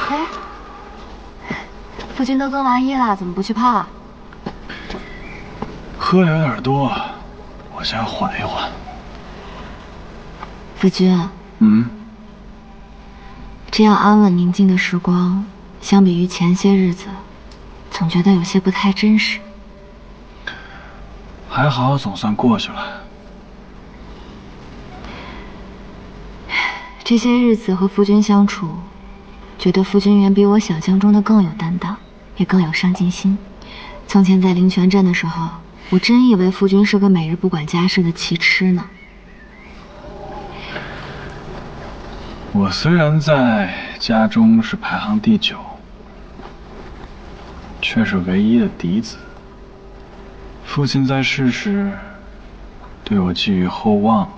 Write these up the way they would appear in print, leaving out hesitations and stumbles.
哎，夫君都更完衣了，怎么不去泡啊？喝的有点多，我先缓一缓。夫君，这样安稳宁静的时光，相比于前些日子，总觉得有些不太真实。还好，总算过去了。这些日子和夫君相处，觉得夫君远比我想象中的更有担当，也更有上进心。从前在灵泉镇的时候，我真以为夫君是个每日不管家事的奇痴呢。我虽然在家中是排行第9，却是唯一的嫡子。父亲在世时对我寄予厚望，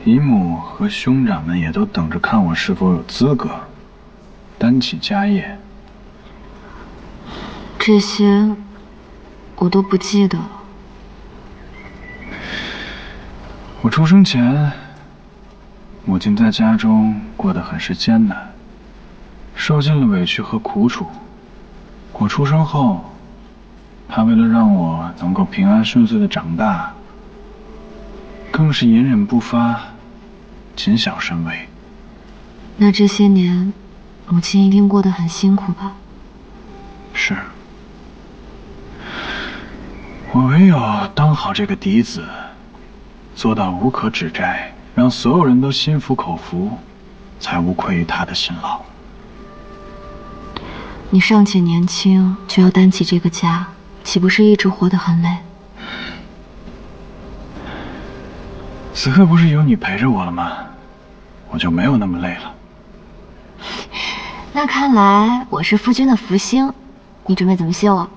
姨母和兄长们也都等着看我是否有资格担起家业。这些我都不记得了。我出生前，母亲在家中过得很是艰难，受尽了委屈和苦楚。我出生后，她为了让我能够平安顺遂的长大，更是隐忍不发，谨小慎微。那这些年，母亲一定过得很辛苦吧？是。我唯有当好这个嫡子，做到无可指摘，让所有人都心服口服，才无愧于他的辛劳。你尚且年轻，就要担起这个家，岂不是一直活得很累？此刻不是有你陪着我了吗？我就没有那么累了。那看来我是夫君的福星，你准备怎么谢我？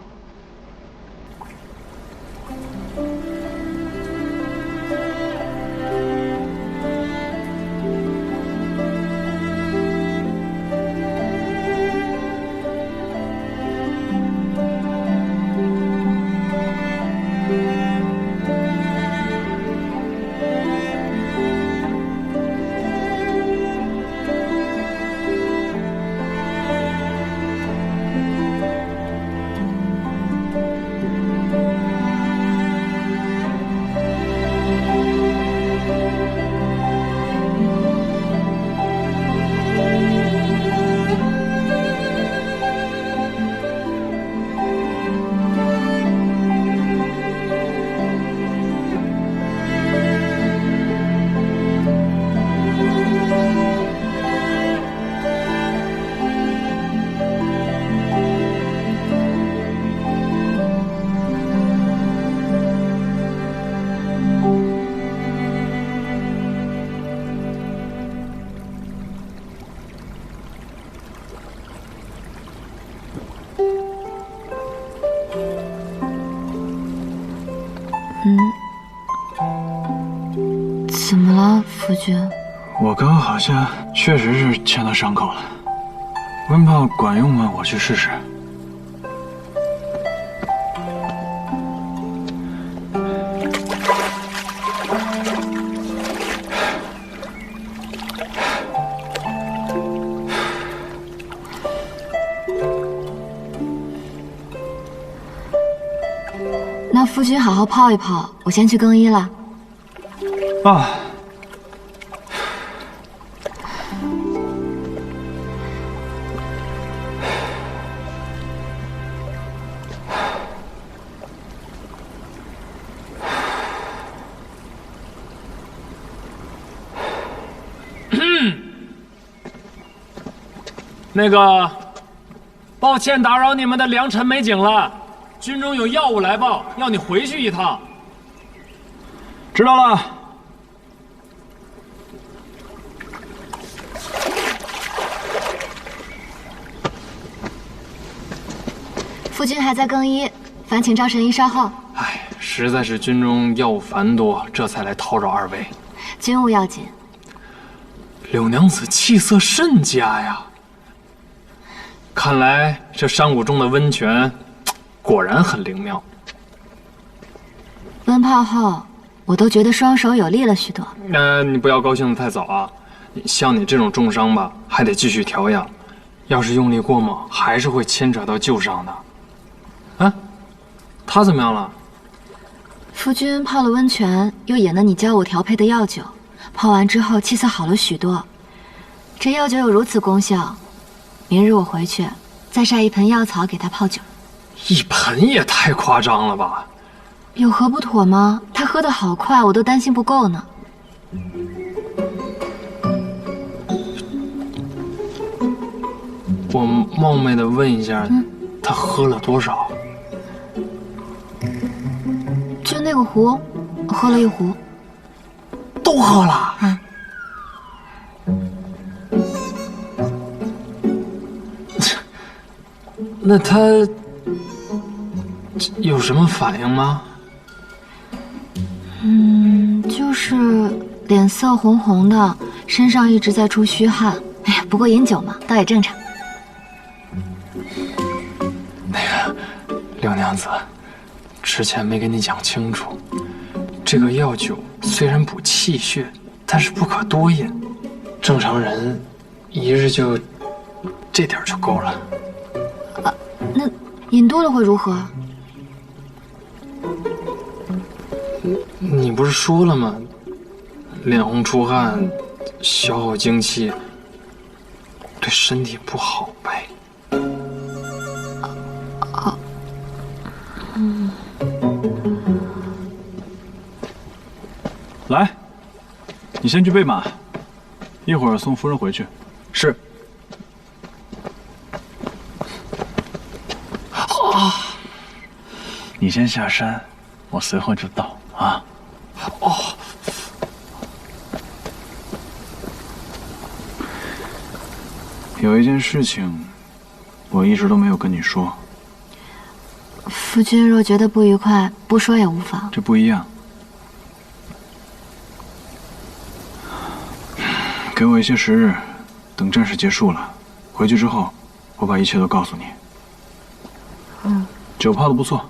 怎么了，夫君？我刚好像确实是牵到伤口了。温泡管用吗？我去试试。那夫君好好泡一泡，我先去更衣了。啊。那个，抱歉打扰你们的良辰美景了，军中有要务来报，要你回去一趟。知道了。夫君还在更衣，烦请赵神医稍后。哎，实在是军中要务繁多，这才来叨扰二位。军务要紧。柳娘子气色甚佳呀。看来这山谷中的温泉，果然很灵妙。温泡后，我都觉得双手有力了许多。你不要高兴得太早啊！像你这种重伤吧，还得继续调养，要是用力过猛，还是会牵扯到旧伤的。哎，他怎么样了？夫君泡了温泉，又饮了你教我调配的药酒，泡完之后气色好了许多。这药酒有如此功效，明日我回去再晒一盆药草给他泡酒。一盆也太夸张了吧？有何不妥吗？他喝得好快，我都担心不够呢。我冒昧的问一下，他喝了多少？就那个壶，喝了一壶。都喝了。那他有什么反应吗？就是脸色红红的，身上一直在出虚汗。哎呀，不过饮酒嘛，倒也正常。那个六娘子，之前没跟你讲清楚，这个药酒虽然补气血，但是不可多饮，正常人一日就这点就够了。那饮多了会如何？你不是说了吗？脸红出汗，消耗精气，对身体不好呗。来，你先去备马，一会儿送夫人回去。是。你先下山，我随后就到啊。有一件事情，我一直都没有跟你说。夫君若觉得不愉快，不说也无妨。这不一样。给我一些时日，等战事结束了，回去之后，我把一切都告诉你。酒泡得不错。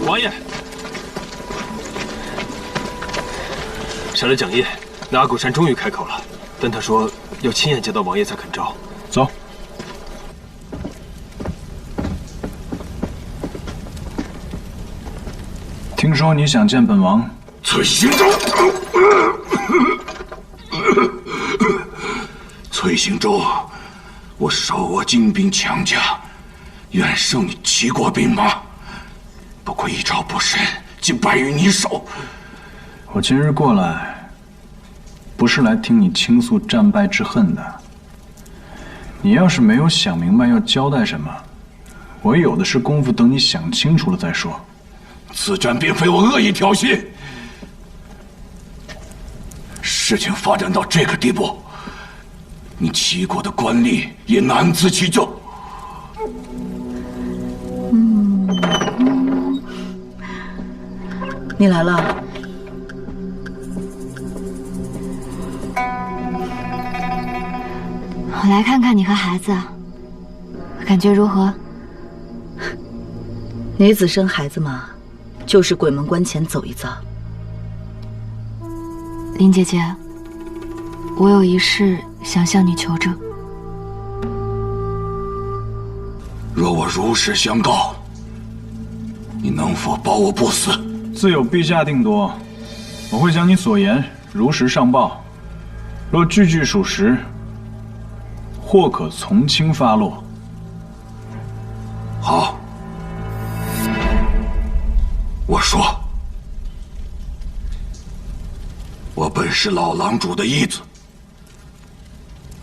王爷，上来讲业，那阿古山终于开口了，但他说要亲眼见到王爷才肯招。走。听说你想见本王？崔行舟，崔行舟，我手握精兵强将，远胜你齐国兵马。不过一招不慎，竟败于你手。我今日过来，不是来听你倾诉战败之恨的。你要是没有想明白要交代什么，我有的是功夫等你想清楚了再说。此战并非我恶意挑衅，事情发展到这个地步，你齐国的官吏也难辞其咎。你来了。我来看看你和孩子，感觉如何？女子生孩子嘛，就是鬼门关前走一遭。林姐姐，我有一事想向你求证。若我如实相告，你能否保我不死？自有陛下定夺，我会将你所言如实上报。若句句属实，或可从轻发落。好，我说，我本是老狼主的义子，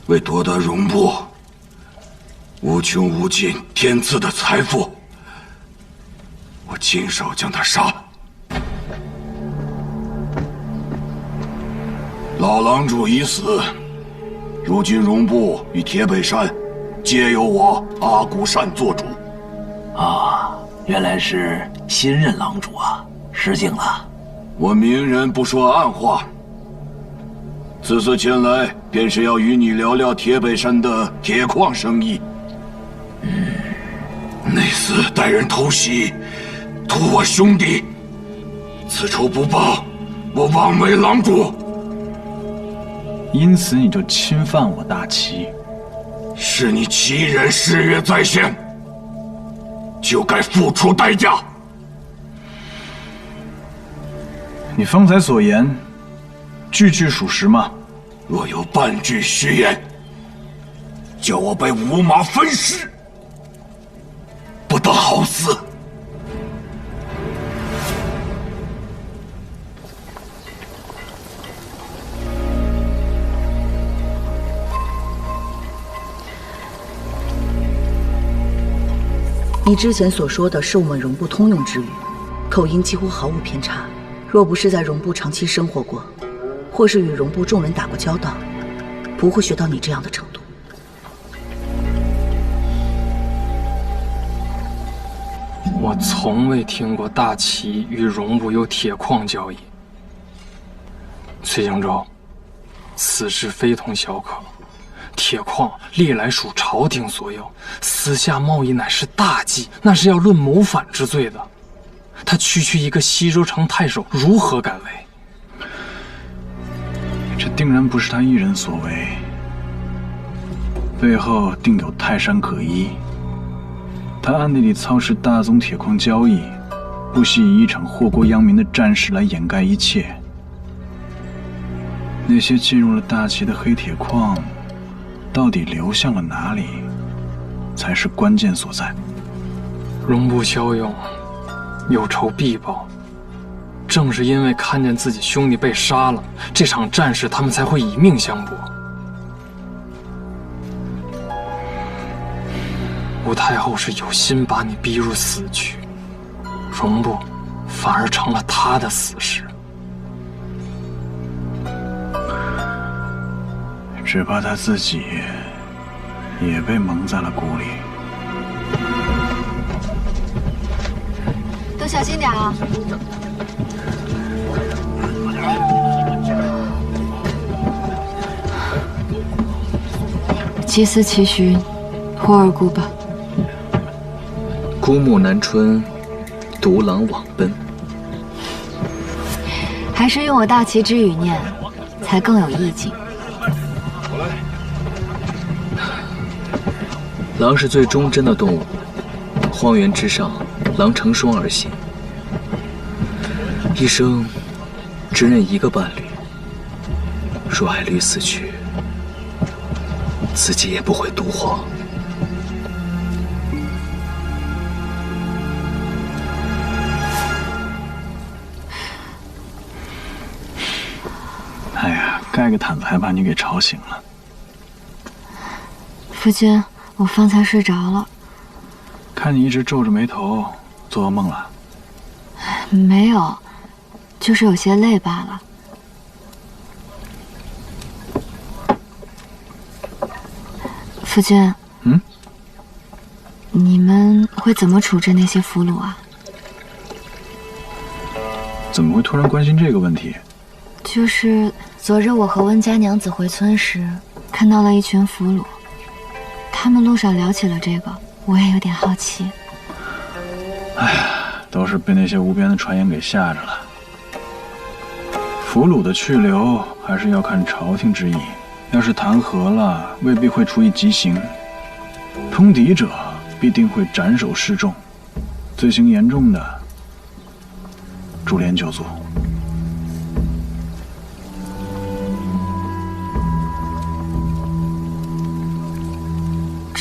为夺得荣部无穷无尽天赐的财富，我亲手将他杀了。老狼主已死，如今荣部与铁北山皆由我阿古善做主。啊，原来是新任狼主啊，失敬了。我明人不说暗话，此次前来便是要与你聊聊铁北山的铁矿生意。那厮带人偷袭，屠我兄弟，此仇不报，我枉为狼主。因此你就侵犯我大齐，是你齐人誓约在先，就该付出代价。你方才所言，句句属实吗？若有半句虚言，叫我被五马分尸，不得好死。你之前所说的是我们荣部通用之语，口音几乎毫无偏差。若不是在荣部长期生活过，或是与荣部众人打过交道，不会学到你这样的程度。我从未听过大齐与荣部有铁矿交易。崔行舟，此事非同小可。铁矿历来属朝廷所有，私下贸易乃是大忌，那是要论谋反之罪的。他区一个西州城太守，如何敢为？这定然不是他一人所为，背后定有泰山可依。他暗地里操持大宗铁矿交易，不惜以一场祸国殃民的战事来掩盖一切。那些进入了大齐的黑铁矿，到底流向了哪里，才是关键所在。荣部骁勇，有仇必报。正是因为看见自己兄弟被杀了，这场战事他们才会以命相搏。吴太后是有心把你逼入死局，荣部反而成了他的死士。只怕他自己也被蒙在了鼓里。都小心点啊！祭祀期许，霍尔姑吧。孤木南春，独狼往奔。还是用我大齐之语念，才更有意境。狼是最忠贞的动物，荒原之上，狼成双而行，一生只认一个伴侣。若爱侣死去，自己也不会独活。哎呀，盖个毯子还把你给吵醒了。夫君，我方才睡着了。看你一直皱着眉头，做噩梦了？没有，就是有些累罢了。夫君，你们会怎么处置那些俘虏啊？怎么会突然关心这个问题？就是昨日我和温家娘子回村时，看到了一群俘虏，他们路上聊起了这个，我也有点好奇。哎呀，都是被那些无边的传言给吓着了。俘虏的去留还是要看朝廷之意，要是弹劾了，未必会处以极刑；通敌者必定会斩首示众，罪行严重的，株连九族。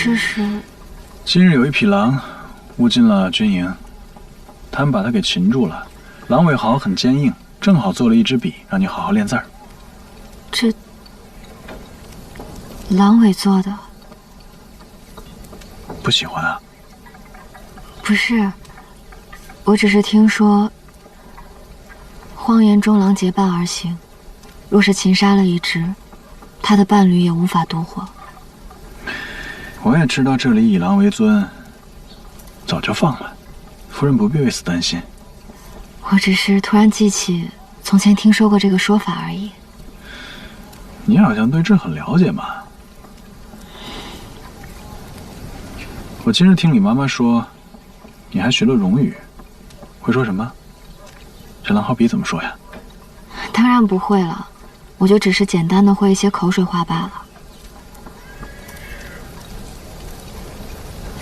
这是今日有一匹狼误进了军营，他们把他给擒住了，狼尾毫很坚硬，正好做了一支笔，让你好好练字儿。这狼尾做的？不喜欢啊？不是，我只是听说，荒原中狼结伴而行，若是擒杀了一只，他的伴侣也无法独活。我也知道这里以狼为尊，早就放了，夫人不必为此担心。我只是突然记起从前听说过这个说法而已。你好像对这很了解嘛。我今日听你妈妈说，你还学了荣语，会说什么？这狼毫笔怎么说呀？当然不会了，我就只是简单的会一些口水话罢了。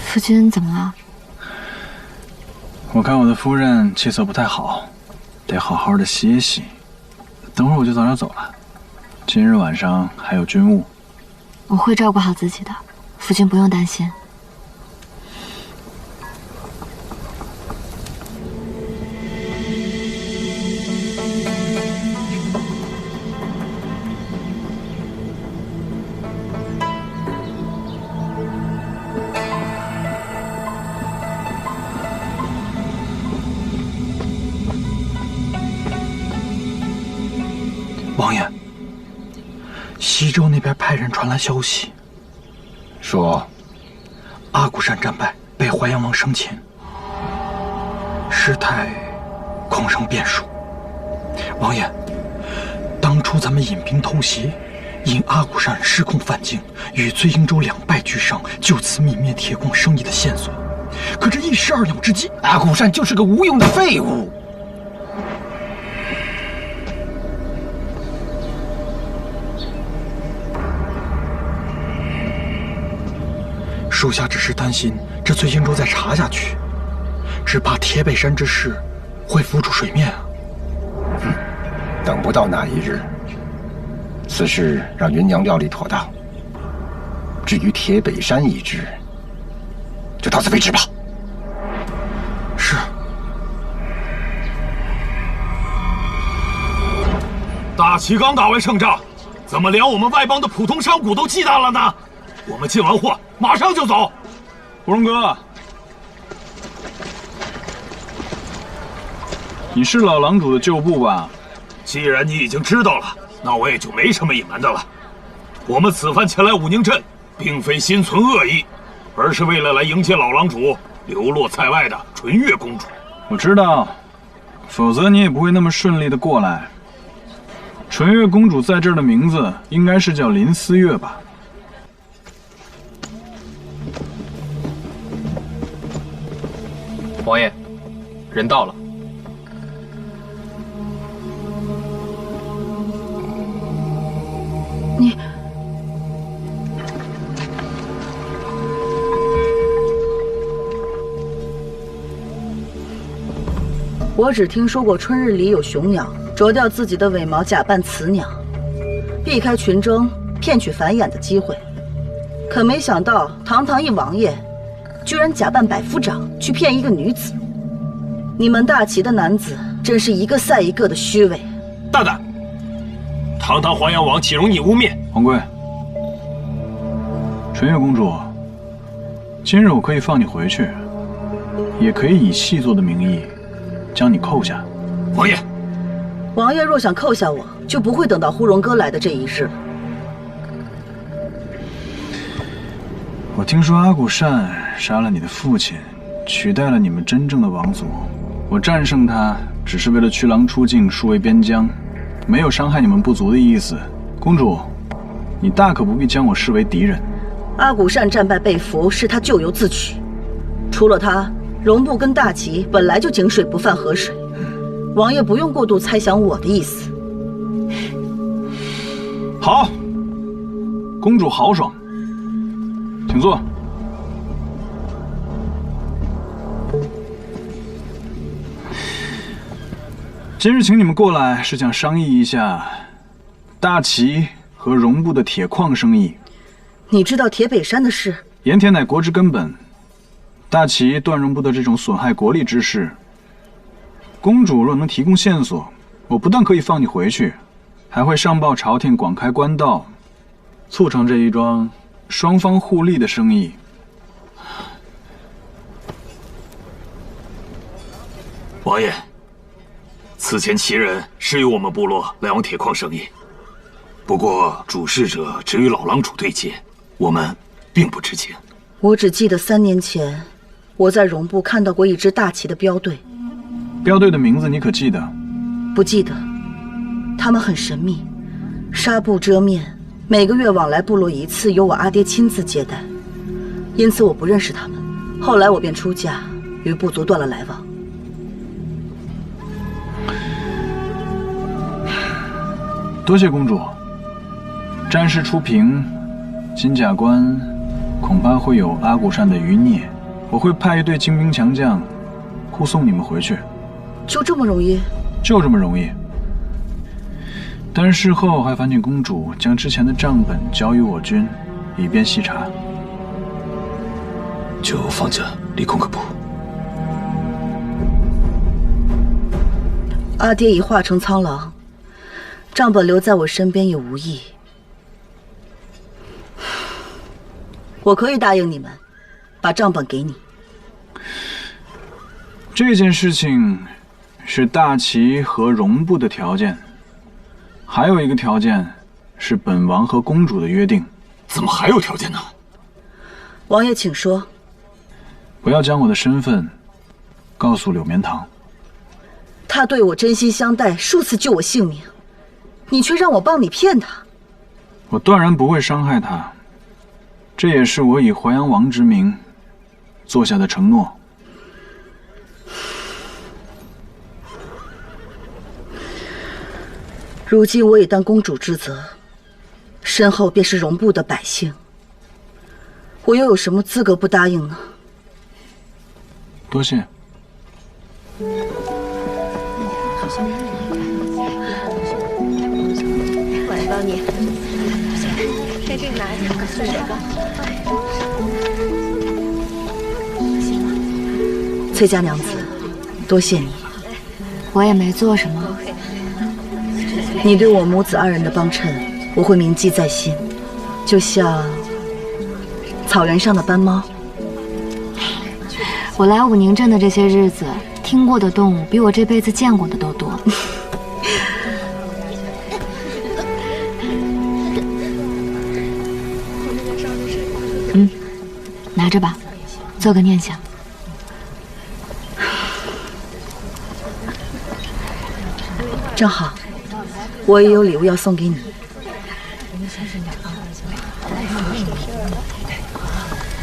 夫君怎么了？我看我的夫人气色不太好，得好好的歇息。等会儿我就早点走了，今日晚上还有军务。我会照顾好自己的，夫君不用担心。王爷，西周那边派人传来消息，说阿古山战败，被淮阳王生擒，事态恐生变数。王爷，当初咱们引兵偷袭，因阿古山失控犯境，与醉鹰州两败俱伤，就此泯灭铁矿生意的线索。可这一石二鸟之计，阿古山就是个无用的废物。属下只是担心这醉鹰州再查下去，只怕铁北山之事会浮出水面啊。等不到那一日，此事让芸娘料理妥当。至于铁北山一支，就到此为止吧。是。大齐刚打完胜仗，怎么连我们外邦的普通商贾都忌惮了呢？我们进完货，马上就走。芙蓉哥，你是老狼主的旧部吧？既然你已经知道了，那我也就没什么隐瞒的了。我们此番前来武宁镇，并非心存恶意，而是为了来迎接老狼主流落在外的纯月公主。我知道，否则你也不会那么顺利的过来。纯月公主在这儿的名字应该是叫林思月吧？王爷，人到了。你，我只听说过春日里有雄鸟啄掉自己的尾毛，假扮雌鸟，避开群争，骗取繁衍的机会。可没想到，堂堂一王爷，居然假扮百夫长去骗一个女子。你们大齐的男子真是一个赛一个的虚伪。大胆！堂堂淮阳王岂容你污蔑？皇贵，纯月公主，今日我可以放你回去，也可以以细作的名义将你扣下。王爷，王爷若想扣下我，就不会等到呼荣哥来的这一日。我听说阿古善杀了你的父亲，取代了你们真正的王族。我战胜他，只是为了驱狼出境，戍卫边疆，没有伤害你们部族的意思。公主，你大可不必将我视为敌人。阿古善战败被俘，是他咎由自取。除了他，荣部跟大齐本来就井水不犯河水。王爷不用过度猜想我的意思。好，公主豪爽，请坐。今日请你们过来，是想商议一下大齐和荣部的铁矿生意。你知道铁北山的事？盐铁乃国之根本，大齐断荣部的这种损害国力之事，公主若能提供线索，我不但可以放你回去，还会上报朝廷，广开官道，促成这一桩双方互利的生意。王爷，此前其人是与我们部落来往铁矿生意，不过主事者只与老郎主对接，我们并不知情。我只记得3年前，我在戎部看到过一支大旗的镖队。镖队的名字你可记得？不记得，他们很神秘，纱布遮面，每个月往来部落1次，由我阿爹亲自接待，因此我不认识他们。后来我便出嫁，与部族断了来往。多谢公主。战事初平，金甲关恐怕会有阿古善的余孽，我会派一队精兵强将护送你们回去。就这么容易？就这么容易。但是事后还烦请公主将之前的账本交予我军，以便细查。就放着立功个部。阿爹已化成苍狼，账本留在我身边也无益。我可以答应你们，把账本给你。这件事情是大齐和戎部的条件，还有一个条件是本王和公主的约定。怎么还有条件呢？王爷，请说。不要将我的身份告诉柳绵堂。他对我真心相待，数次救我性命，你却让我帮你骗他。我断然不会伤害他，这也是我以淮阳王之名做下的承诺。如今我已担公主之责，身后便是戎部的百姓，我又有什么资格不答应呢？多谢。我来帮你。在这个拿着，顺手吧。崔家娘子，多谢你。我也没做什么。你对我母子2人的帮衬，我会铭记在心，就像草原上的斑猫。我来武宁镇的这些日子，听过的动物比我这辈子见过的都多。拿着吧，做个念想。正好，我也有礼物要送给你。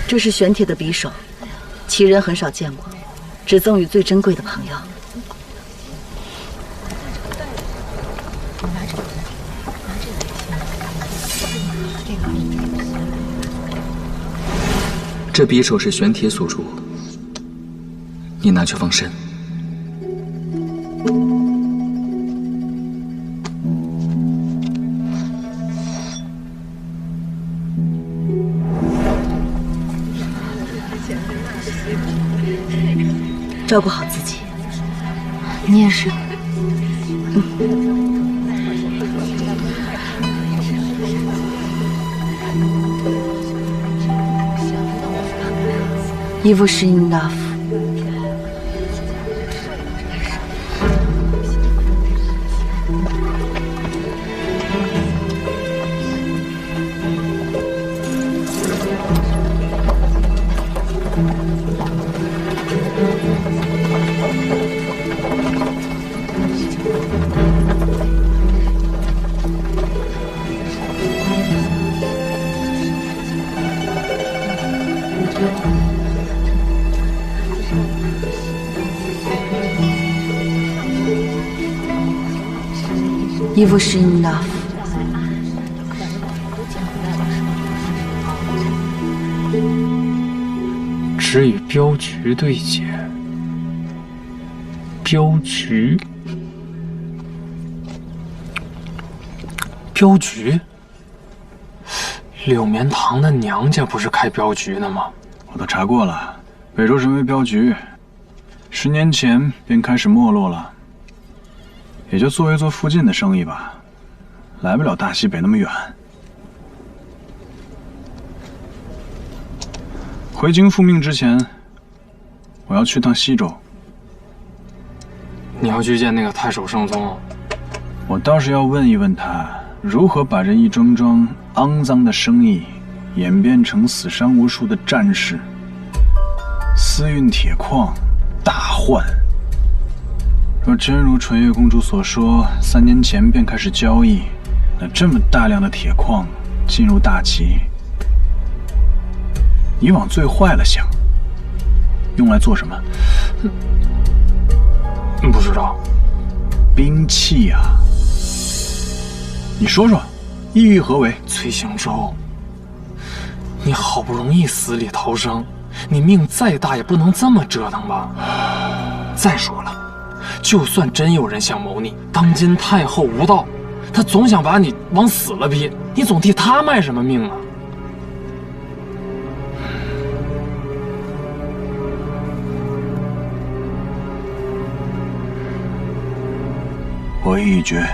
这是玄铁的匕首，其人很少见过，只赠予最珍贵的朋友。这匕首是玄铁所铸，你拿去防身。照顾好自己。你也是。伊夫什因纳夫。伊夫什因纳夫。只与镖局对接。镖局？镖局？柳绵堂的娘家不是开镖局的吗？我都查过了，北周神威镖局10年前便开始没落了，也就做一做附近的生意吧，来不了大西北那么远。回京复命之前，我要去趟西周。你要去见那个太守圣宗？我倒是要问一问他，如何把这一桩桩肮脏的生意演变成死伤无数的战事。私运铁矿，大换。若真如纯月公主所说，3年前便开始交易，那这么大量的铁矿进入大齐，你往最坏了想，用来做什么？不知道。兵器啊！你说说，意欲何为？崔行舟，你好不容易死里逃生，你命再大也不能这么折腾吧？再说了，就算真有人想谋你，当今太后无道，她总想把你往死了逼，你总替她卖什么命啊？我意已决。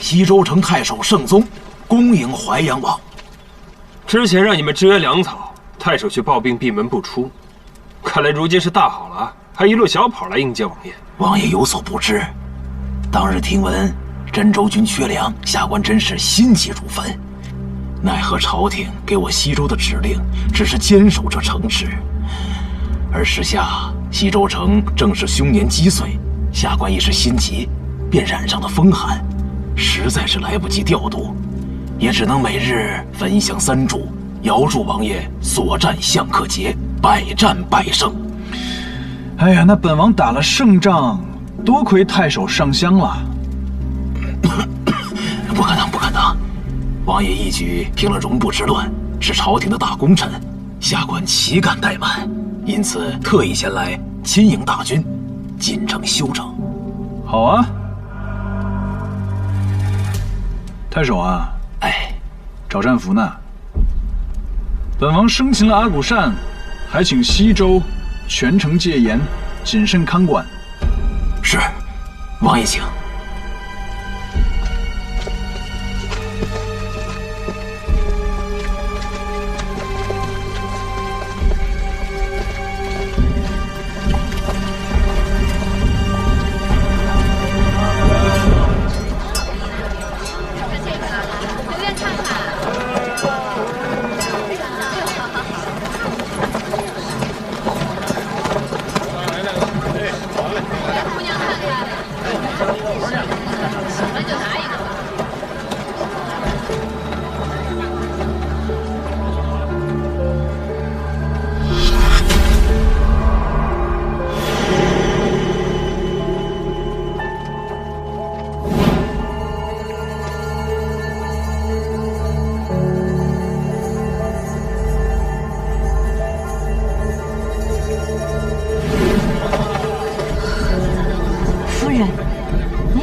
西周城太守圣宗恭迎淮阳王。之前让你们支援粮草，太守却抱病闭门不出，看来如今是大好了，还一路小跑来迎接王爷。王爷有所不知，当日听闻真州军缺粮，下官真是心急如焚。奈何朝廷给我西周的指令只是坚守这城池，而时下西周城正是凶年积岁，下官一时心急，便染上了风寒。实在是来不及调度，也只能每日焚香3炷，遥祝王爷所战相克捷，百战百胜。哎呀，那本王打了胜仗，多亏太守上香了。不可能，不可能！王爷一举平了戎布之乱，是朝廷的大功臣，下官岂敢怠慢，因此特意前来亲迎大军，进城休整。好啊。太守啊，哎，找战俘呢。本王生擒了阿古善，还请西周全城戒严，谨慎看管。是，王爷请。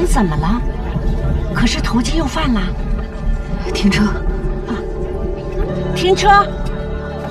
怎么了？可是头巾又犯了。停车！停车！